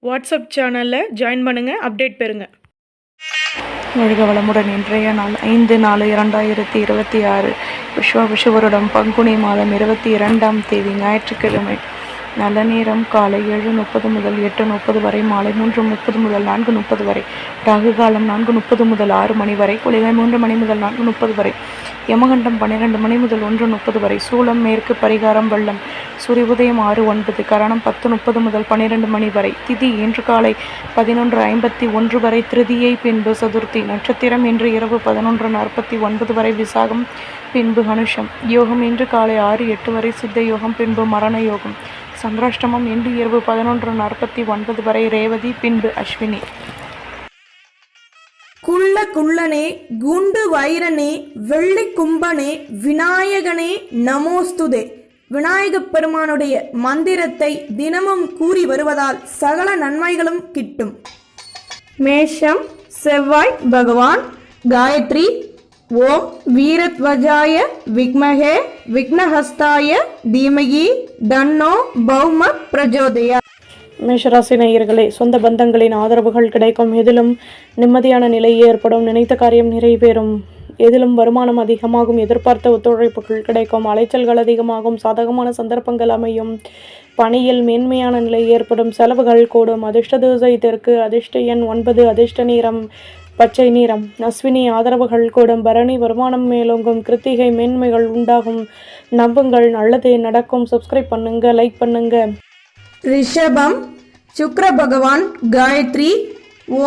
WhatsApp சேனலில் join பண்ணுங்கள், update பெறுங்க. வாழ்க வளமுடன். இன்றைய நாள் 5/4/2026 விஸ்வ வருடம் பங்குனி மாதம் 22ஆம் தேதி ஞாயிற்றுக்கிழமை. நல்ல நேரம் காலை 7:30 முதல் 8:30 வரை, மாலை 3:30 முதல் 4:30 வரை, ராகு காலம் 4:30 முதல் 6 மணி வரை, குளிகை 3 மணி முதல் 4:30 வரை, யமகண்டம் 12 மணி முதல் 1:30 வரை, சூலம் மேற்கு, பரிகாரம் வெள்ளம், சூரிய உதயம் 6:09, கரணம் 10:30 முதல் 12 மணி வரை, திதி இன்று காலை 11:51 வரை, திருதியை பின்பு சதுர்த்தி, நட்சத்திரம் இன்று இரவு 11:49 வரை, விசாகம் பின்பு அனுஷம், யோகம் இன்று காலை 6:08 வரை, சித்த யோகம் பின்பு மரண யோகம், சந்திராஷ்டமம் இன்று இரவு 11:49 வரை, ரேவதி பின்பு அஸ்வினி. குள்ளனே, குண்டு வைரனே, வெள்ளி கும்பனே, விநாயகனே நமோஸ்துதே. விநாயகப் பெருமானுடைய மந்திரத்தை தினமும் கூறி வருவதால் சகல நன்மைகளும் கிட்டும். மேஷம் செவ்வாய் பகவான். காயத்ரி. ஓம் வீரத்வஜாய விக்மஹே விக்னஹஸ்தாய தீமகி தன்னோ பௌம பிரஜோதயா. மேஷராசி நேயர்களே, சொந்த பந்தங்களின் ஆதரவுகள் கிடைக்கும். எதிலும் நிம்மதியான நிலை ஏற்படும். நினைத்த காரியம் நிறைவேறும். எதிலும் வருமானம் அதிகமாகும். எதிர்பார்த்த ஒத்துழைப்புகள் கிடைக்கும். அலைச்சல்கள் அதிகமாகும். சாதகமான சந்தர்ப்பங்கள் அமையும். பணியில் மேன்மையான நிலை ஏற்படும். செலவுகள் கூடும். அதிர்ஷ்ட திசை தெற்கு. அதிர்ஷ்ட எண் 9. அதிர்ஷ்ட நிறம் பச்சை நிறம். அஸ்வினி ஆதரவுகள் கூடும். பரணி வருமானம் மேலோங்கும். கிருத்திகை மேன்மைகள் உண்டாகும். நம்புங்கள், நல்லதே நடக்கும். சப்ஸ்கிரைப் பண்ணுங்க, லைக் பண்ணுங்க. ரிஷபம் சுக்ர பகவான். காயத்ரி.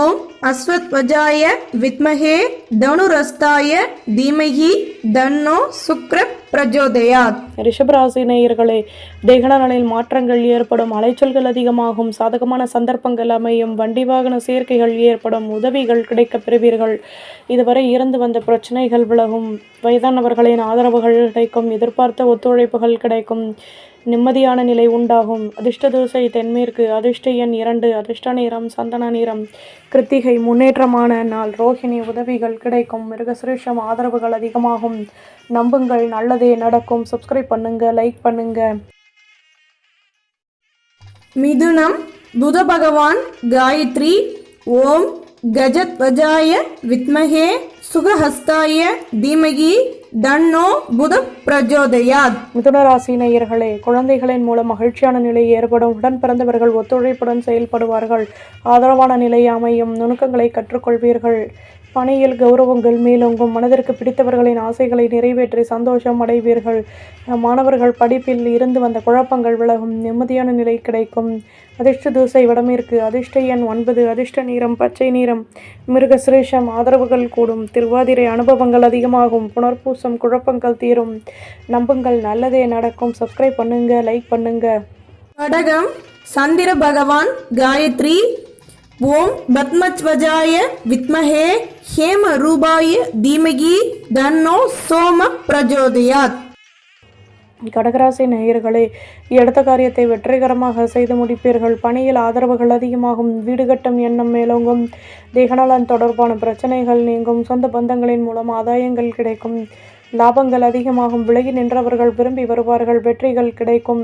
ஓம் அஸ்வத்வஜாய வித்மஹே தனுரஸ்தாய தீமஹி தன்னோ சுக்ர பிரஜோதயாத். ரிஷபராசி நேயர்களே, தேகநலனில் மாற்றங்கள் ஏற்படும். அலைச்சல்கள் அதிகமாகும். சாதகமான சந்தர்ப்பங்கள் அமையும். வண்டி வாகன சேர்க்கைகள் ஏற்படும். உதவிகள் கிடைக்கப் பெறுவீர்கள். இதுவரை இருந்து வந்த பிரச்சனைகள் விலகும். வயதானவர்களின் ஆதரவுகள் கிடைக்கும். எதிர்பார்த்த ஒத்துழைப்புகள் கிடைக்கும். நிம்மதியான நிலை உண்டாகும். அதிர்ஷ்ட திசை தென்மேற்கு. அதிர்ஷ்ட எண் 2. அதிர்ஷ்ட நிறம் சந்தன நிறம். கிருத்திகை முன்னேற்றமான நாள். ரோஹிணி உதவிகள் கிடைக்கும். மிருகசிரேஷம் ஆதரவுகள் அதிகமாகும். நம்புங்கள், நல்லதே நடக்கும். சப்ஸ்கிரைப் பண்ணுங்க, லைக் பண்ணுங்க. மிதுனம் புத பகவான். காயத்ரி. ஓம் கஜத்வஜாய வித்மஹே சுகஹஸ்தாய தீமகி தன்னோ புத பிரஜோதயாத். மிதுன ராசி நேயர்களே, குழந்தைகளின் மூலம் மகிழ்ச்சியான நிலை ஏற்படும். உடன் பிறந்தவர்கள் ஒத்துழைப்புடன் செயல்படுவார்கள். ஆதரவான நிலை அமையும். நுணுக்கங்களை கற்றுக்கொள்வீர்கள். பணியில் கௌரவங்கள் மேலோங்கும். மனதிற்கு பிடித்தவர்களின் ஆசைகளை நிறைவேற்றி சந்தோஷம் அடைவீர்கள். மாணவர்கள் படிப்பில் இருந்து வந்த குழப்பங்கள் விலகும். நிம்மதியான நிலை கிடைக்கும். அதிர்ஷ்ட திசை வடமேற்கு. அதிர்ஷ்ட எண் 9. அதிர்ஷ்ட நிறம் பச்சை நிறம். மிருகசிரேஷம் ஆதரவுகள் கூடும். திருவாதிரை அனுபவங்கள் அதிகமாகும். புனர்பூசம் குழப்பங்கள் தீரும். நம்புங்கள், நல்லதே நடக்கும். சப்ஸ்கிரைப் பண்ணுங்க, லைக் பண்ணுங்க. கடகம் சந்திர பகவான். காயத்ரி. ஓம் பத்மத்வஜாய வித்மஹே ஹேம ரூபாய தீமகி தன்னோ சோம பிரஜோதயாத். கடகராசி நேயர்களே, எடுத்த காரியத்தை வெற்றிகரமாக செய்து முடிப்பீர்கள். பணியில் ஆதரவுகள் அதிகமாகும். வீடு கட்டும் எண்ணம் மேலோங்கும். தேகநலன் தொடர்பான பிரச்சனைகள் நீங்கும். சொந்த பந்தங்களின் மூலம் ஆதாயங்கள் கிடைக்கும். லாபங்கள் அதிகமாகும். விலகி நின்றவர்கள் விரும்பி வருவார்கள். வெற்றிகள் கிடைக்கும்.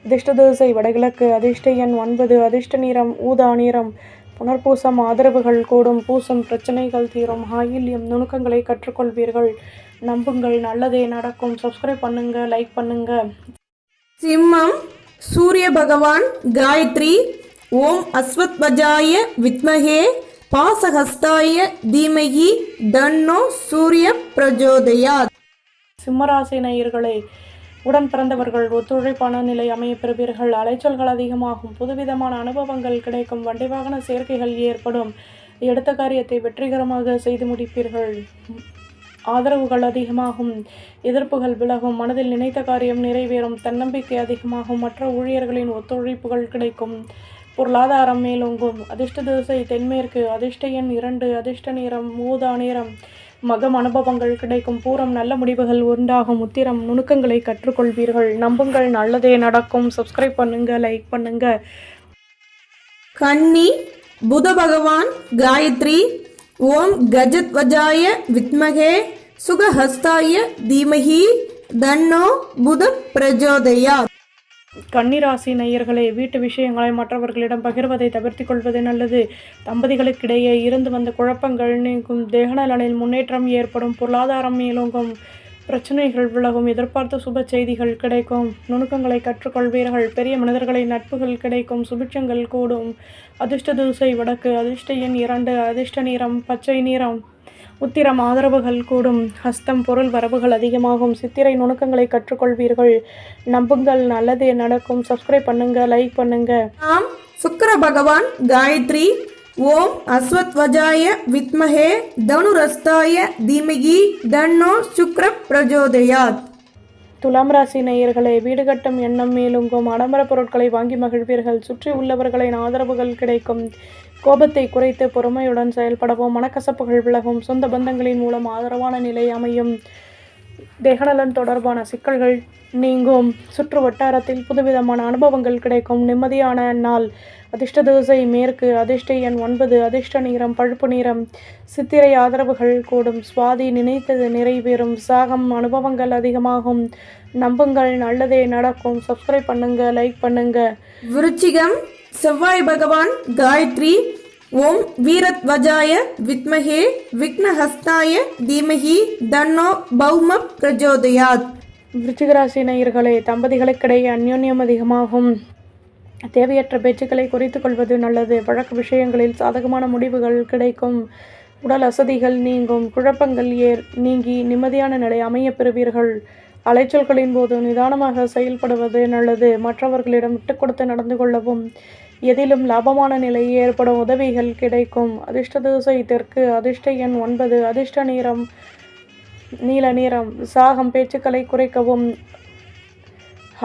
அதிர்ஷ்ட திசை வடகிழக்கு. அதிர்ஷ்ட எண் 9. அதிர்ஷ்ட நிறம் ஊதா நிறம். புனர்பூசம் ஆதரவுகள் கூடும். பூசம் பிரச்சனைகள் தீரும். ஆயில்யம் நுணுக்கங்களை கற்றுக்கொள்வீர்கள். நம்புங்கள், நல்லதே நடக்கும். சப்ஸ்கிரைப் பண்ணுங்க, லைக் பண்ணுங்க. சிம்மம் சூரிய பகவான். காயத்ரி. ஓம் அஸ்வத்வஜாய வித்மஹே பாசஹஸ்தாய தீமஹி தன்னோ சூரிய பிரஜோதயாத். சிம்மராசி நேயர்களே, உடன் பிறந்தவர்கள் ஒத்துழைப்பான நிலை அமைய பெறுவீர்கள். அலைச்சல்கள் அதிகமாகும். புதுவிதமான அனுபவங்கள் கிடைக்கும். வண்டி வாகன சேர்க்கைகள் ஏற்படும். எடுத்த காரியத்தை வெற்றிகரமாக செய்து முடிப்பீர்கள். ஆதரவுகள் அதிகமாகும். எதிர்ப்புகள் விலகும். மனதில் நினைத்த காரியம் நிறைவேறும். தன்னம்பிக்கை அதிகமாகும். மற்ற ஊழியர்களின் ஒத்துழைப்புகள் கிடைக்கும். பொருளாதாரம் மேலோங்கும். அதிர்ஷ்ட திசை தென்மேற்கு. அதிர்ஷ்ட எண் 2. அதிர்ஷ்ட நிறம் ஊதா நிறம். மகம் அனுபவங்கள் கிடைக்கும். பூரம் நல்ல முடிவுகள் உண்டாகும். உத்திரம் நுணுக்கங்களை கற்றுக்கொள்வீர்கள். நம்புங்கள், நல்லதே நடக்கும். சப்ஸ்கிரைப் பண்ணுங்க, லைக் பண்ணுங்க. கன்னி புத பகவான். காயத்ரி. ஓம் கஜத்வஜாய வித்மஹே சுகஹஸ்தாய தீமஹி தன்னோ புத பிரஜோதயாத். கன்னிராசி நேயர்களே, வீட்டு விஷயங்களை மற்றவர்களிடம் பகிர்வதை தவிர்த்துக் கொள்வது நல்லது. தம்பதிகளுக்கிடையே இருந்து வந்த குழப்பங்கள் நீங்கும். தேகநலனில் முன்னேற்றம் ஏற்படும். பொருளாதாரம் மேலோங்கும். பிரச்சனைகள் விலகும். எதிர்பார்த்த சுப செய்திகள் கிடைக்கும். நுணுக்கங்களை கற்றுக்கொள்வீர்கள். பெரிய மனிதர்களின் நட்புகள் கிடைக்கும். சுபிட்சங்கள் கூடும். அதிர்ஷ்ட திசை வடக்கு. அதிர்ஷ்ட எண் 2. அதிர்ஷ்ட நிறம் பச்சை நிறம். உத்திரம் ஆதரவுகள் கூடும். ஹஸ்தம் பொருள் வரவுகள் அதிகமாகும். சித்திரை நுணுக்கங்களை கற்றுக்கொள்வீர்கள். நம்புங்கள், நல்லதே நடக்கும். சப்ஸ்கிரைப் பண்ணுங்க, லைக் பண்ணுங்க. நாம் சுக்கிர பகவான் காயத்ரி. ஓம் அஸ்வத்வஜாய வித்மஹே தனுரஸ்தாய தீமகி தன்னோ சுக்ர பிரஜோதயாத். துலாம் ராசி நேயர்களே, வீடு கட்டும் எண்ணம் மேலுங்கும். ஆடம்பர பொருட்களை வாங்கி மகிழ்வீர்கள். சுற்றி உள்ளவர்களின் ஆதரவுகள் கிடைக்கும். கோபத்தை குறைத்து பொறுமையுடன் செயல்படவும். மனக்கசப்புகள் விலகும். சொந்த பந்தங்களின் மூலம் ஆதரவான நிலை அமையும். தேகநலன் தொடர்பான சிக்கல்கள் நீங்கும். சுற்று வட்டாரத்தில் புதுவிதமான அனுபவங்கள் கிடைக்கும். நிம்மதியான நாள். அதிர்ஷ்ட திசை மேற்கு. அதிர்ஷ்ட எண் 9. அதிர்ஷ்ட நிறம் பழுப்பு நிறம். சித்திரை ஆதரவுகள் கூடும். சுவாதி நினைத்தது நிறைவேறும். விசாகம் அனுபவங்கள் அதிகமாகும். நம்புங்கள், நல்லதே நடக்கும். சப்ஸ்கிரைப் பண்ணுங்க, லைக் பண்ணுங்க. விருச்சிகம் செவ்வாய் பகவான் காயத்ரி. ஓம் வீரத்வஜாய வித்மஹே விக்னஹஸ்தாய தீமஹி தன்னோ பௌம பிரஜோதயாத். விருச்சிகராசி நேயர்களே, தம்பதிகளுக்கிடையே அந்யோன்யம் அதிகமாகும். தேவையற்ற பேச்சுக்களை குறைத்துக் கொள்வது நல்லது. வழக்கு விஷயங்களில் சாதகமான முடிவுகள் கிடைக்கும். உடல் அசதிகள் நீங்கும். குழப்பங்கள் நீங்கி நிம்மதியான நிலை அமைய பெறுவீர்கள். அலைச்சல்களின் போது நிதானமாக செயல்படுவது நல்லது. மற்றவர்களிடம் விட்டுக் கொடுத்து நடந்து கொள்ளவும். எதிலும் லாபமான நிலை ஏற்படும். உதவிகள் கிடைக்கும். அதிர்ஷ்ட திசை தெற்கு. அதிர்ஷ்ட எண் 9. அதிர்ஷ்ட நிறம் நீல நிறம். விசாகம் பேச்சுக்களை குறைக்கவும்.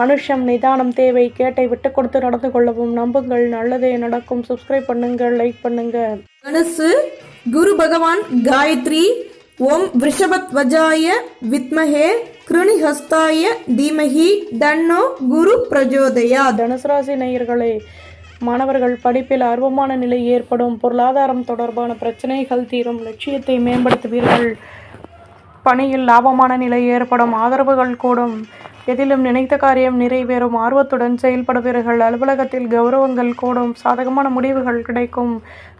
அனுஷம் நிதானம் தேவை. கேட்டை விட்டு கொடுத்து நடந்து கொள்ளவும். நம்புங்கள், நல்லதே நடக்கும். சப்ஸ்கிரைப் பண்ணுங்கள், லைக் பண்ணுங்க. தனுசு குரு பகவான் காயத்ரி. ஓம் விருஷபத்வஜாய வித்மஹே கிருணிஹஸ்தாய தீமஹி தன்னோ குரு பிரஜோதயா. தனுசு ராசி நேயர்களே, மாணவர்கள் படிப்பில் ஆர்வமான நிலை ஏற்படும். பொருளாதாரம் தொடர்பான பிரச்சனைகள் தீரும். லட்சியத்தை மேம்படுத்துவீர்கள். பணியில் லாபமான நிலை ஏற்படும். ஆதரவுகள் கூடும். எதிலும் நினைத்த காரியம் நிறைவேறும். ஆர்வத்துடன் செயல்படுவீர்கள். அலுவலகத்தில் கௌரவங்கள் கூடும். சாதகமான முடிவுகள் கிடைக்கும்.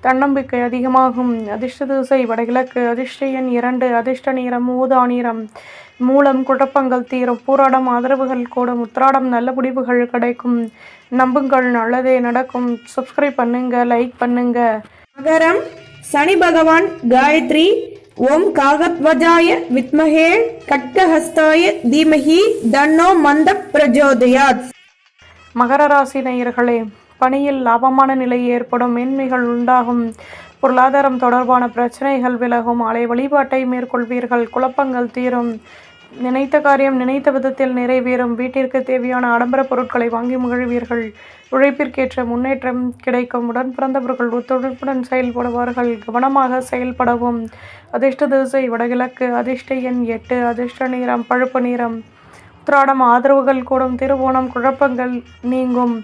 தன்னம்பிக்கை அதிகமாகும். அதிர்ஷ்ட திசை வடகிழக்கு. அதிர்ஷ்ட எண் 2. அதிர்ஷ்ட நிறம் ஊதா நிறம். மூலம் குழப்பங்கள் தீரும். பூராடம் ஆதரவுகள் கூடும். உத்திராடம் நல்ல முடிவுகள் கிடைக்கும். நம்புங்கள், நல்லதே நடக்கும். சப்ஸ்கிரைப் பண்ணுங்க, லைக் பண்ணுங்க. மகரம் சனி பகவான் காயத்ரி. ஓம் காகத்வஜாய வித்மஹே கட்கஹஸ்தாய தீமஹி தன்னோ மந்த பிரஜோதயாத். மகர ராசி நேயர்களே, பணியில் லாபமான நிலை ஏற்படும். மேன்மைகள் உண்டாகும். பொருளாதாரம் தொடர்பான பிரச்சனைகள் விலகும். ஆலய வழிபாட்டை மேற்கொள்வீர்கள். குழப்பங்கள் தீரும். நினைத்த காரியம் நினைத்த விதத்தில் நிறைவேறும். வீட்டிற்கு தேவையான ஆடம்பர பொருட்களை வாங்கி மகிழ்வீர்கள். உழைப்பிற்கேற்ற முன்னேற்றம் கிடைக்கும். உடன் பிறந்தவர்கள் ஒத்துழைப்புடன் செயல்படுவார்கள். கவனமாக செயல்படவும். அதிர்ஷ்ட திசை வடகிழக்கு. அதிர்ஷ்ட எண் 8. அதிர்ஷ்ட நிறம் பழுப்பு நிறம். உத்திராடம் ஆதரவுகள் கூடும். திருவோணம் குழப்பங்கள் நீங்கும்.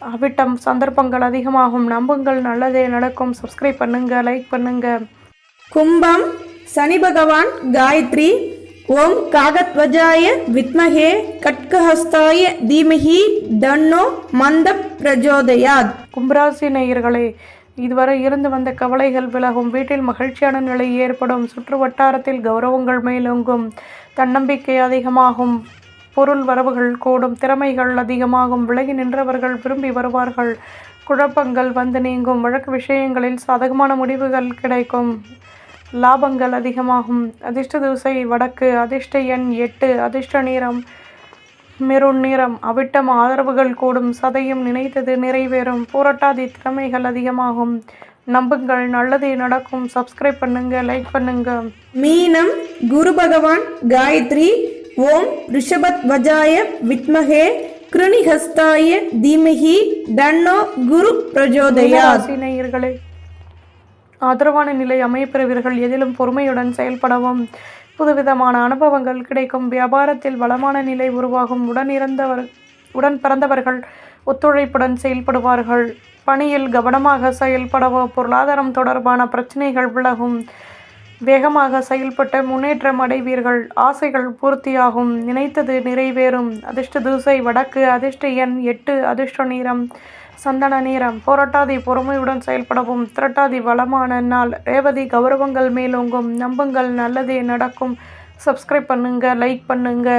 அவிட்டம் சந்தர்ப்பங்கள் அதிகமாகும். நம்புங்கள், நல்லதே நடக்கும். சப்ஸ்கிரைப் பண்ணுங்க, லைக் பண்ணுங்க. கும்பம் சனி பகவான் காயத்ரி. ஓம் காகத்வஜாய வித்மஹே கட்கஹஸ்தாய தீமஹி தன்னோ மந்த பிரஜோதயாத். கும்பராசி நேயர்களே, இதுவரை இருந்து வந்த கவலைகள் விலகும். வீட்டில் மகிழ்ச்சியான நிலை ஏற்படும். சுற்று வட்டாரத்தில் கௌரவங்கள் மேலோங்கும். தன்னம்பிக்கை அதிகமாகும். பொருள் வரவுகள் கூடும். திறமைகள் அதிகமாகும். விலகி நின்றவர்கள் விரும்பி வருவார்கள். குழப்பங்கள் வந்து நீங்கும். வழக்கு விஷயங்களில் சாதகமான முடிவுகள் கிடைக்கும். லாபங்கள் அதிகமாகும். அதிர்ஷ்ட திசை வடக்கு. அதிர்ஷ்ட எண் 8. அதிர்ஷ்ட நிறம் மெரூன் நிறம். அவிட்டம் ஆதரவுகள் கூடும். சதயம் நினைத்தது நிறைவேறும். பூரட்டாதி திறமைகள் அதிகமாகும். நம்புங்கள், நல்லதே நடக்கும். சப்ஸ்கிரைப் பண்ணுங்க, லைக் பண்ணுங்க. மீனம் குரு பகவான் காயத்ரி. ஓம் ரிஷபத்வஜாய வித்மஹே கிருணிஹஸ்தாய தீமஹி தன்னோ குரு பிரஜோதயாத். நேயர்களே, ஆதரவான நிலை அமையப்பெறுவீர்கள். எதிலும் பொறுமையுடன் செயல்படவும். புதுவிதமான அனுபவங்கள் கிடைக்கும். வியாபாரத்தில் வளமான நிலை உருவாகும். உடன் பிறந்தவர்கள் ஒத்துழைப்புடன் செயல்படுவார்கள். பணியில் கவனமாக செயல்படவும். பொருளாதாரம் தொடர்பான பிரச்சனைகள் விலகும். வேகமாக செயல்பட்டு முன்னேற்றம் அடைவீர்கள். ஆசைகள் பூர்த்தியாகும். நினைத்தது நிறைவேறும். அதிர்ஷ்ட திசை வடக்கு. அதிர்ஷ்ட எண் 8. அதிர்ஷ்ட நிறம் சந்தன நிறம். போராட்டாதி பொறுமையுடன் செயல்படவும். திரட்டாதி வளமான நாள். ரேவதி கௌரவங்கள் மேலோங்கும். நம்புங்கள், நல்லதே நடக்கும். சப்ஸ்கிரைப் பண்ணுங்க, லைக் பண்ணுங்க.